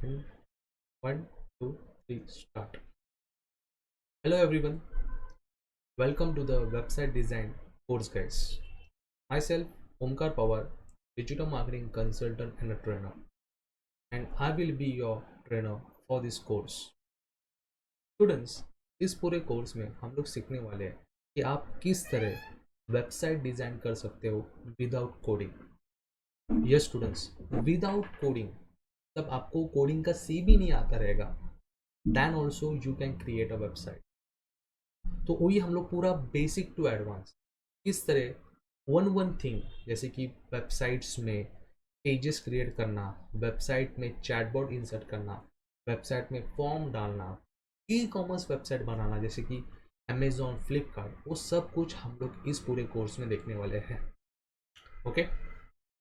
And 1, 2, 3, start. Hello everyone, welcome to the website design course guys. Myself Omkar Pawar, digital marketing consultant and a trainer, and I will be your trainer for this course. Students, इस पूरे course में हम लोग सीखने वाले हैं कि आप किस तरह वेबसाइट डिजाइन कर सकते हो without coding. Yes students, without coding, तब आपको कोडिंग का सी भी नहीं आता रहेगा, then also you can create a website. तो वही हम लोग पूरा बेसिक टू एडवांस किस तरह वन वन थिंग, जैसे कि वेबसाइट्स में पेजेस क्रिएट करना, वेबसाइट में चैटबॉट इंसर्ट करना, वेबसाइट में फॉर्म डालना, ई कॉमर्स वेबसाइट बनाना जैसे कि अमेजोन, फ्लिपकार्ट, वो सब कुछ हम लोग इस पूरे कोर्स में देखने वाले हैं। ओके,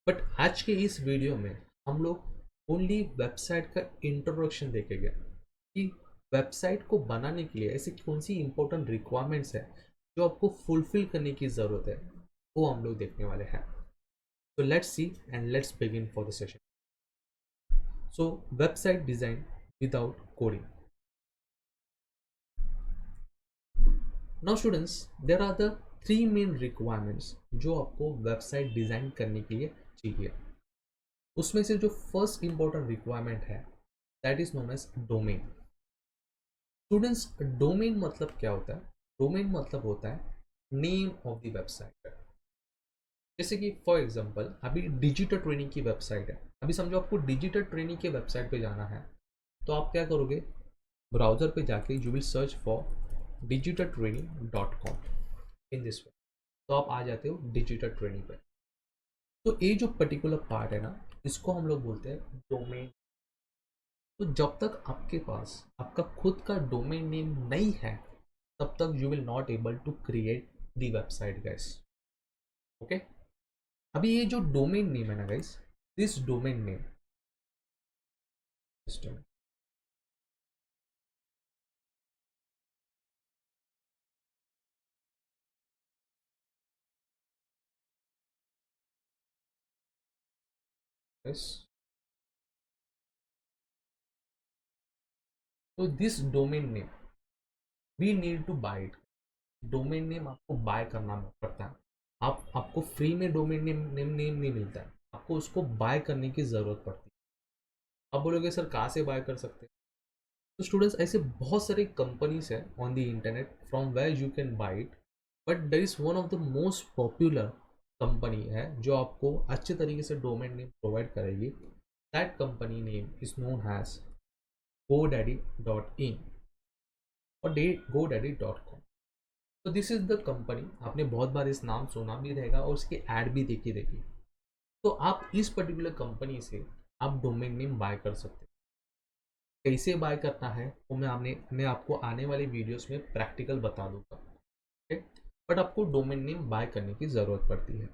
बट आज के इस वीडियो में हम लोग ओनली वेबसाइट का इंट्रोडक्शन देखेंगे कि वेबसाइट को बनाने के लिए ऐसी कौन सी इंपॉर्टेंट रिक्वायरमेंट्स है जो आपको फुलफिल करने की ज़रूरत है, वो हम लोग देखने वाले हैं। तो let's see and let's begin for the session. So website design without coding. Now students, there are the 3 main requirements जो आपको वेबसाइट डिज़ाइन करने के लिए चाहिए। उसमें से जो फर्स्ट इंपॉर्टेंट रिक्वायरमेंट है that is known as domain. Students, domain मतलब क्या होता है? डोमेन मतलब होता है नेम ऑफ द वेबसाइट। जैसे कि फॉर एग्जांपल अभी डिजिटल ट्रेनिंग की वेबसाइट है, अभी समझो आपको डिजिटल ट्रेनिंग के वेबसाइट पे जाना है, तो आप क्या करोगे? ब्राउजर पे जाके you will search for digitaltraining.com in this way, तो आप आ जाते हो डिजिटल ट्रेनिंग पे। तो ये जो पर्टिकुलर पार्ट है ना, इसको हम लोग बोलते हैं डोमेन। तो जब तक आपके पास आपका खुद का डोमेन नेम नहीं है, तब तक you will not able to create the website guys. Okay, अभी ये जो डोमेन नेम है ना guys, this domain name system is, तो this domain name we need to buy it. Domain name आपको बाय करना पड़ता है। आपको फ्री में डोमेन नेम नहीं मिलता है, आपको उसको बाय करने की जरूरत पड़ती है। आप बोलोगे सर कहाँ से बाय कर सकते हैं? तो स्टूडेंट्स, ऐसे बहुत सारी कंपनीज है on the internet from where you can buy it, but there is one of the most popular company है जो आपको अच्छे तरीके से डोमेन नेम प्रोवाइड करेगी। That company name is known as GoDaddy.in और GoDaddy.com। तो दिस इज द कंपनी, आपने बहुत बार इस नाम सुना भी रहेगा और उसकी एड भी देखी रहेगी। तो आप इस पर्टिकुलर कंपनी से आप डोमेन नेम बाय कर सकते हैं। कैसे बाय करना है वो मैं आपको आने वाले वीडियोस में प्रैक्टिकल बता दूंगा। ओके, बट आपको डोमेन नेम बाय करने की ज़रूरत पड़ती है।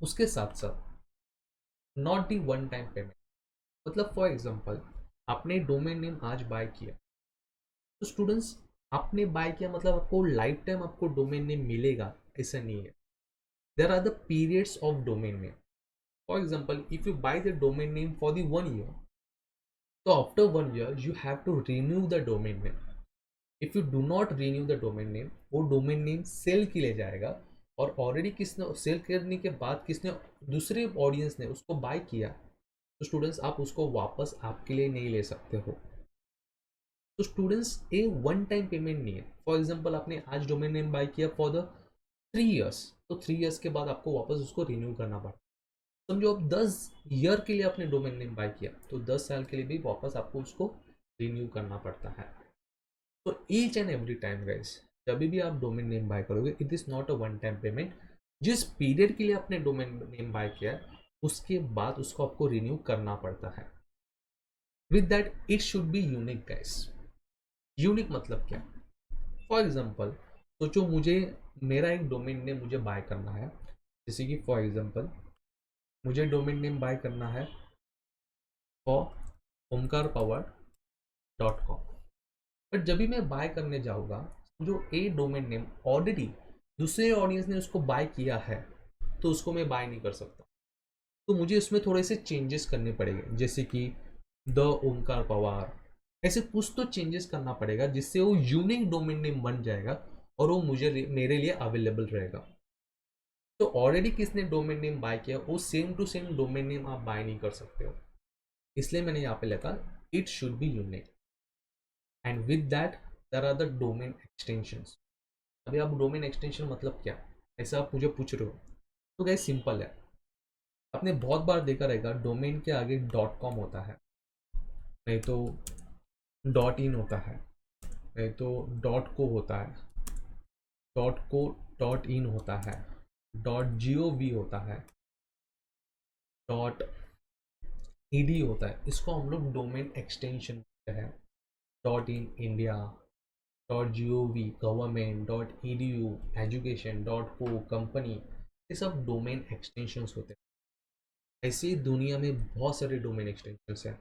उसके साथ साथ not the one time payment, मतलब फॉर एग्जांपल आपने डोमेन नेम आज बाय किया, तो स्टूडेंट्स आपने बाय किया मतलब आपको लाइफ टाइम आपको डोमेन नेम मिलेगा, ऐसा नहीं है। There are the periods of domain name. For example if you buy the domain name for the 1 year, तो after 1 year you have to renew the domain name. If you do not renew the domain name, वो domain name sale के लिए जाएगा, और already किसने cell करने के बाद किसने दूसरे ऑडियंस ने उसको बाय किया, तो स्टूडेंट्स आप उसको वापस आपके लिए नहीं ले सकते हो। तो स्टूडेंट्स ये वन टाइम पेमेंट नहीं है। फॉर एग्जांपल आपने आज डोमेन नेम बाय किया फॉर द 3 years, तो 3 years के बाद आपको वापस उसको रिन्यू करना पड़ता है। समझो आप 10 year के लिए आपने डोमेन नेम बाय किया, तो 10 साल के लिए भी वापस आपको उसको रिन्यू करना पड़ता है। तो each and every time guys, जब भी आप डोमेन नेम बाय करोगे, it is not a one time payment. जिस पीरियड के लिए आपने डोमेन नेम बाय किया, उसके बाद उसको आपको रिन्यू करना पड़ता है। With that it should be unique guys. Unique मतलब क्या? फॉर एग्जाम्पल सोचो मुझे मेरा एक डोमेन नेम मुझे बाय करना है, जैसे कि फॉर एग्जाम्पल मुझे डोमेन नेम बाय करना है फॉर omkarpower.com। बट जब भी मैं बाय करने जाऊँगा, जो ए डोमेन नेम ऑलरेडी दूसरे ऑडियंस ने उसको बाय किया है, तो उसको मैं बाय नहीं कर सकता। तो मुझे उसमें थोड़े से चेंजेस करने पड़ेंगे, जैसे कि द ओमकार पवार, ऐसे कुछ तो चेंजेस करना पड़ेगा जिससे वो यूनिक डोमेन नेम बन जाएगा और वो मुझे मेरे लिए अवेलेबल रहेगा। तो ऑलरेडी किसने डोमेन नेम बाय किया वो same to same domain name आप बाय नहीं कर सकते हो, इसलिए मैंने यहाँ पे लिखा it should be unique and with that there are the domain extensions. अभी आप डोमेन एक्सटेंशन मतलब क्या, ऐसा आप मुझे पूछ रहे हो, तो गाइस सिंपल है। आपने बहुत बार देखा रहेगा डोमेन के आगे डॉट कॉम होता है, नहीं तो डॉट इन होता है, नहीं तो डॉट को होता है, डॉट को डॉट इन होता है, डॉट जी ओ वी होता है, डॉट ई डी होता है, इसको हम लोग डोमेन एक्सटेंशन कहते हैं। Dot in India, dot G O V government, dot E D U education, dot co company, ये सब डोमेन एक्सटेंशंस होते हैं। ऐसे ही दुनिया में बहुत सारे डोमेन एक्सटेंशंस हैं,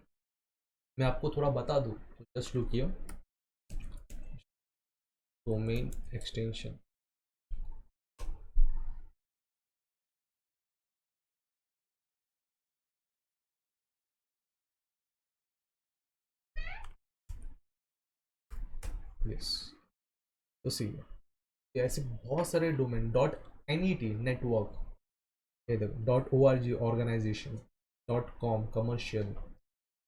मैं आपको थोड़ा बता दूँ तो just look here, domain extension. Yes, तो सी ऐसे बहुत सारे domain, dot N E T network, ये देखो dot O R G organization, dot com commercial,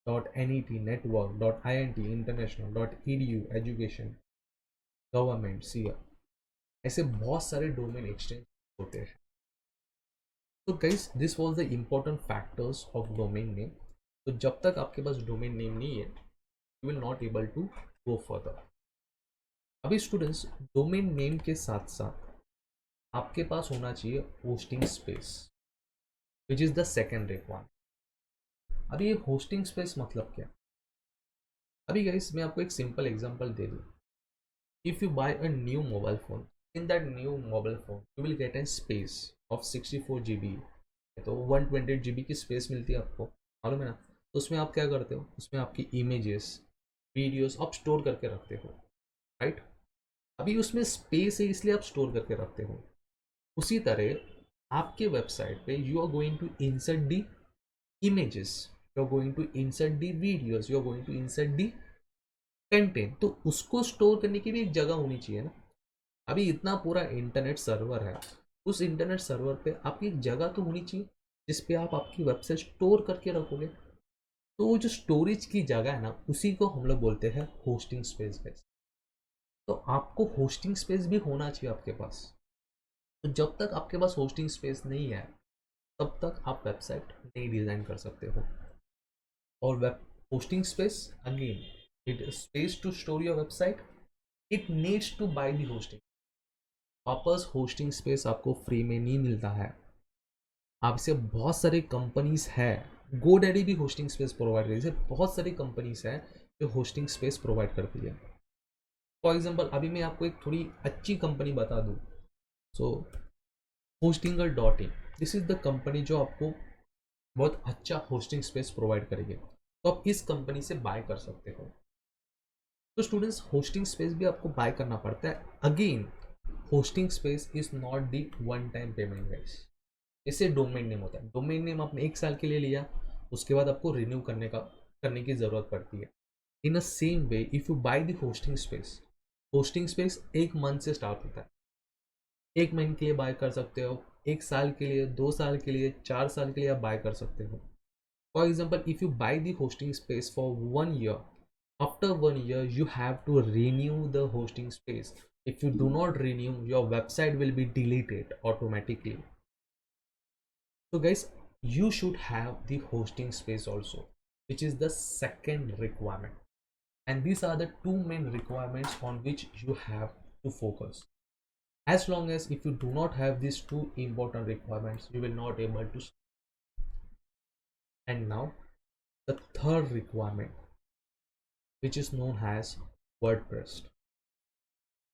dot N E T network, dot I N T international, dot E D U education government see, ऐसे बहुत सारे domain extension होते हैं। तो guys this was the important factors of domain name. तो जब तक आपके पास डोमेन नेम नहीं है you will not able to go further. अभी स्टूडेंट्स डोमेन नेम के साथ साथ आपके पास होना चाहिए hosting space, which is the second requirement. अभी ये होस्टिंग स्पेस मतलब क्या, अभी गाइस मैं आपको एक सिंपल एग्जांपल दे दूं। If you buy a new mobile phone, in that new mobile phone you will get an space of 64 GB, तो 128 GB की स्पेस मिलती है आपको, मालूम है ना। तो उसमें आप क्या करते हो, उसमें आपकी इमेजेस वीडियोस आप स्टोर करके रखते हो, राइट। अभी उसमें स्पेस है इसलिए आप स्टोर करके रखते हो। उसी तरह आपके वेबसाइट पे you are going to insert the images, you're going to insert the videos, you're going to insert the content, तो उसको स्टोर करने की भी एक जगह होनी चाहिए ना। अभी इतना पूरा इंटरनेट सर्वर है, उस इंटरनेट सर्वर पे आपकी एक जगह तो होनी चाहिए जिस पे आप आपकी वेबसाइट स्टोर करके रखोगे। तो वो जो स्टोरेज की जगह है ना उसी को हम लोग बोलते हैं होस्टिंग स्पेस बेस। तो आपको होस्टिंग स्पेस भी होना चाहिए आपके पास। तो जब तक आपके पास होस्टिंग स्पेस नहीं है तब तक आप वेबसाइट नहीं डिज़ाइन कर सकते हो। और web hosting space, again it is space to store your website, it needs to buy the hosting। वापस होस्टिंग स्पेस आपको फ्री में नहीं मिलता है, आपसे बहुत सारे कंपनीज है, गोडैडी भी होस्टिंग स्पेस प्रोवाइड करती है, बहुत सारी कंपनीज है जो होस्टिंग स्पेस प्रोवाइड करती है। फॉर एग्जांपल अभी मैं आपको एक थोड़ी अच्छी कंपनी बता दूं, so Hostinger dot in, this is the company जो आपको बहुत अच्छा होस्टिंग स्पेस प्रोवाइड करेगी, तो आप इस कंपनी से बाय कर सकते हो। तो स्टूडेंट्स होस्टिंग स्पेस भी आपको बाय करना पड़ता है। Again hosting space is not the one time payment guys, इससे डोमेन नेम होता है। डोमेन नेम आपने एक साल के लिए लिया, उसके बाद आपको रिन्यू करने की ज़रूरत पड़ती है। In a same way if you buy the hosting space एक मंथ से स्टार्ट होता है, एक महीने के लिए बाय कर सकते हो, एक साल के लिए, 2 साल के लिए, 4 साल के लिए आप बाय कर सकते हो। For example if you buy the hosting space for 1 year, after 1 year you have to renew the hosting space. If you do not renew, your website will be deleted automatically. So guys, you should have the hosting space also, which is the second requirement. And these are the two main requirements on which you have to focus. As long as if you do not have these two important requirements, you will not able to. And now the third requirement, which is known as WordPress.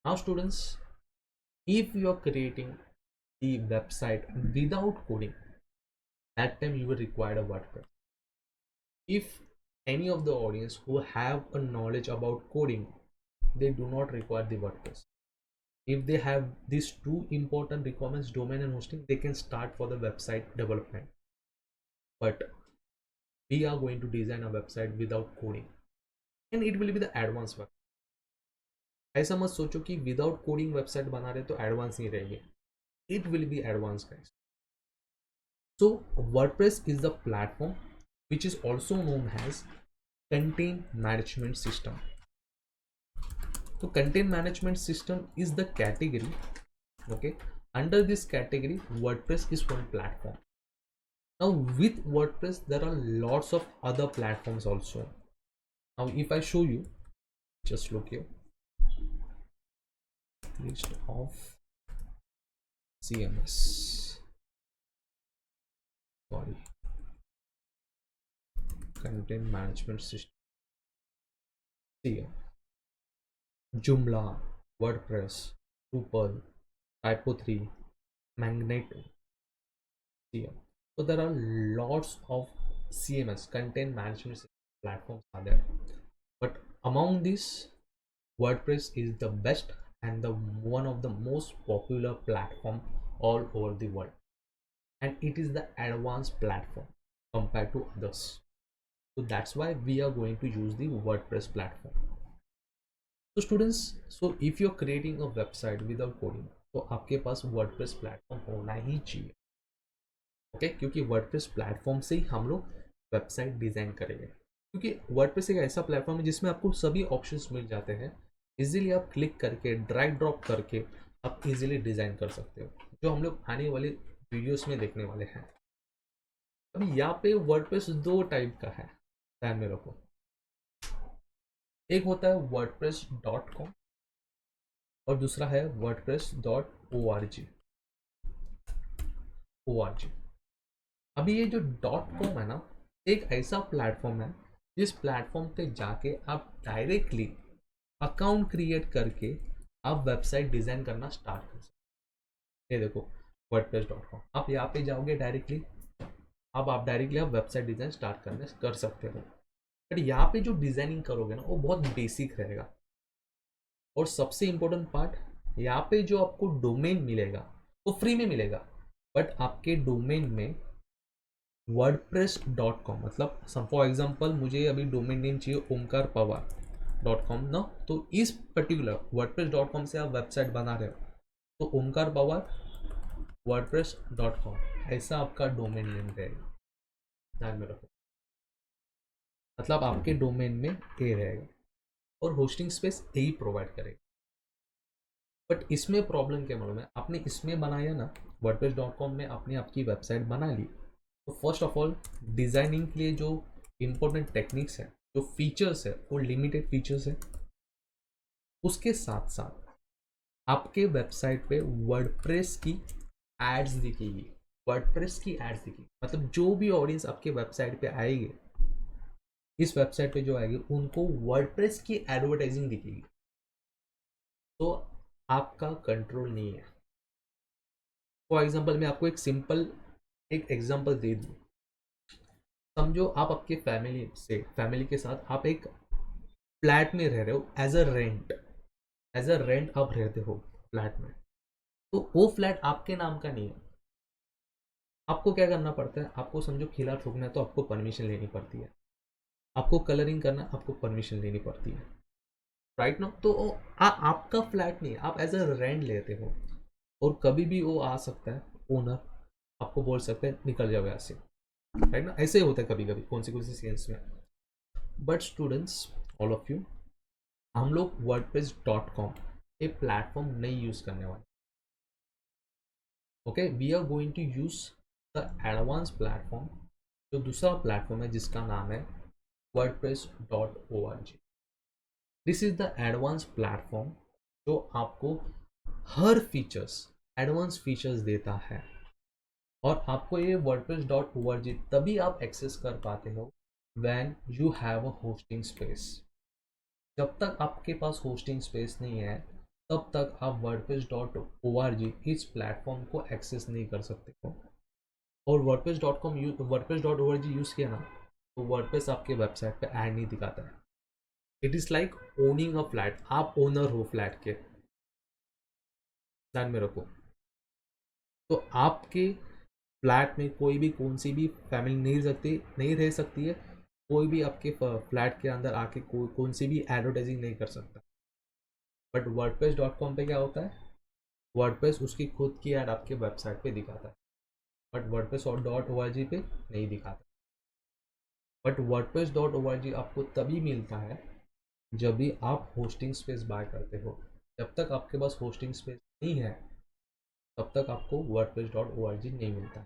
Now students, if you are creating the website without coding, that time you will require a WordPress. If any of the audience who have a knowledge about coding, they do not require the WordPress. If they have these two important requirements, domain and hosting, they can start for the website development. But we are going to design a website without coding and it will be the advanced web. ऐसा मत सोचो कि without coding website बना रहे तो advance नहीं रहेगी, it will be advance guys. So WordPress is the platform which is also known as content management system. So content management system is the category, okay, under this category WordPress is one platform. Now with WordPress there are lots of other platforms also. Now if I show you, just look here, list of CMS, sorry, content management system. See here, Joomla, WordPress, Drupal, Typo3, Magneto. See here. So there are lots of CMS, content management platforms are there, but among these WordPress is the best and the one of the most popular platform all over the world, and it is the advanced platform compared to others. So that's why we are going to use the WordPress platform. So students, so if you're creating a website without coding, तो आपके पास WordPress platform होना ही चाहिए, okay, क्योंकि WordPress platform से ही हम लोग website design करेंगे, क्योंकि WordPress एक ऐसा प्लेटफॉर्म है जिसमें आपको सभी ऑप्शंस मिल जाते हैं, इजीली आप क्लिक करके ड्रैग ड्रॉप करके आप इजीली डिजाइन कर सकते हो, जो हम लोग आने वाले वीडियोस में देखने वाले हैं. अभी यहाँ पे WordPress दो टाइप का है, ध्यान में रखो. एक होता है wordpress.com और दूसरा है wordpress.org. अभी ये जो .com है ना, एक ऐसा प्लेटफॉर्म है जिस प्लेटफॉर्म पे जाके आप डायरेक्टली अकाउंट क्रिएट करके आप वेबसाइट डिजाइन करना स्टार्ट कर सकते. ये देखो wordpress.com, आप यहाँ पे जाओगे डायरेक्टली, अब आप डायरेक्टली आप वेबसाइट डिजाइन स्टार्ट करने कर सकते हो. बट यहाँ पे जो डिजाइनिंग करोगे ना वो बहुत बेसिक रहेगा, और सबसे इम्पोर्टेंट पार्ट, यहाँ पे जो आपको डोमेन मिलेगा वो फ्री में मिलेगा, बट आपके डोमेन में wordpress.com, मतलब फॉर एग्जांपल मुझे अभी डोमेन नेम चाहिए omkarpawar.com ना, तो इस पर्टिकुलर wordpress.com से आप वेबसाइट बना रहे हो तो omkarpawar wordpress.com ऐसा आपका डोमेन नेम रहेगा, ध्यान में रखो. मतलब आपके डोमेन में ए रहेगा और होस्टिंग स्पेस ए ही प्रोवाइड करेगा. बट इसमें प्रॉब्लम क्या मालूम है, आपने इसमें बनाया ना wordpress.com में आपने आपकी वेबसाइट बना ली, तो फर्स्ट ऑफ ऑल डिजाइनिंग के लिए जो इम्पोर्टेंट टेक्निक्स है, जो फीचर्स है, वो लिमिटेड फीचर्स है. उसके साथ साथ आपके वेबसाइट पे वर्डप्रेस की एड्स दिखेगी, मतलब जो भी ऑडियंस आपके वेबसाइट पे आएगी, इस वेबसाइट पे जो आएगी उनको वर्डप्रेस की एडवर्टाइजिंग दिखेगी, तो आपका कंट्रोल नहीं है. फॉर एग्जांपल मैं आपको एक एग्जांपल दे दूं. समझो आप आपके फैमिली के साथ आप एक फ्लैट में रह रहे हो एज अ रेंट आप रहते हो फ्लैट में, तो वो फ्लैट आपके नाम का नहीं है. आपको क्या करना पड़ता है, आपको समझो खिला ठोकना है तो आपको परमिशन लेनी पड़ती है, आपको कलरिंग करना आपको परमिशन लेनी पड़ती है, राइट ना. तो आपका फ्लैट नहीं, आप एज अ रेंट लेते हो, और कभी भी वो आ सकता है ओनर, आपको बोल सकते हैं निकल जाओ यहाँ से, राइट ना. ऐसे होता है कभी कभी कौन सी केस में. But students, all of you, हम लोग wordpress.com ए प्लेटफॉर्म नहीं यूज करने वाले, okay. We are going to use the advance platform, जो दूसरा प्लेटफॉर्म है जिसका नाम है wordpress.org. This is the advance platform जो आपको हर एडवांस फीचर्स देता है, और आपको ये wordpress.org तभी आप एक्सेस कर पाते हो when you have a hosting space. जब तक आपके पास होस्टिंग स्पेस नहीं है तब तक आप wordpress.org इस प्लेटफॉर्म को एक्सेस नहीं कर सकते हो. और wordpress.org यूज़ किया ना तो वर्डप्रेस आपके वेबसाइट पे ऐड नहीं दिखाता है. It is like owning a flat, आप ओनर हो फ्लैट के, ध्यान में रखो. तो आपके फ्लैट में कोई भी कौन सी भी फैमिली नहीं रह सकती है, कोई भी आपके फ्लैट के अंदर आके कौन सी भी एडवर्टाइजिंग नहीं कर सकता। बट वर्डप्रेस डॉट कॉम पे क्या होता है, वर्डप्रेस उसकी खुद की ऐड आपके वेबसाइट पे दिखाता है, but WordPress dot O R G पे नहीं दिखाता। But WordPress dot O R G आपको तभी मिलता है जब भी आप होस्टिंग स्पेस बाय करते हो। जब तक आपके पास होस्टिंग स्पेस नहीं है तब तक आपको WordPress dot O R G नहीं मिलता।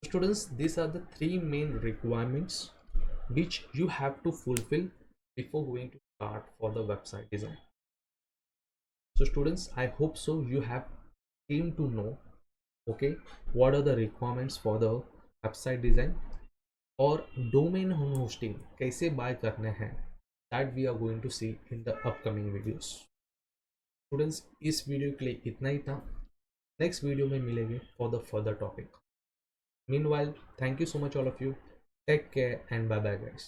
Students, these are the three main requirements which you have to fulfill before going to start for the website design. So students, I hope so you have came to know, okay, what are the requirements for the website design और domain hosting कैसे buy करने हैं, that we are going to see in the upcoming videos. Students, इस video के लिए इतना ही था। Next video में मिलेंगे for the further topic. Meanwhile, thank you so much all of you. Take care and bye bye guys.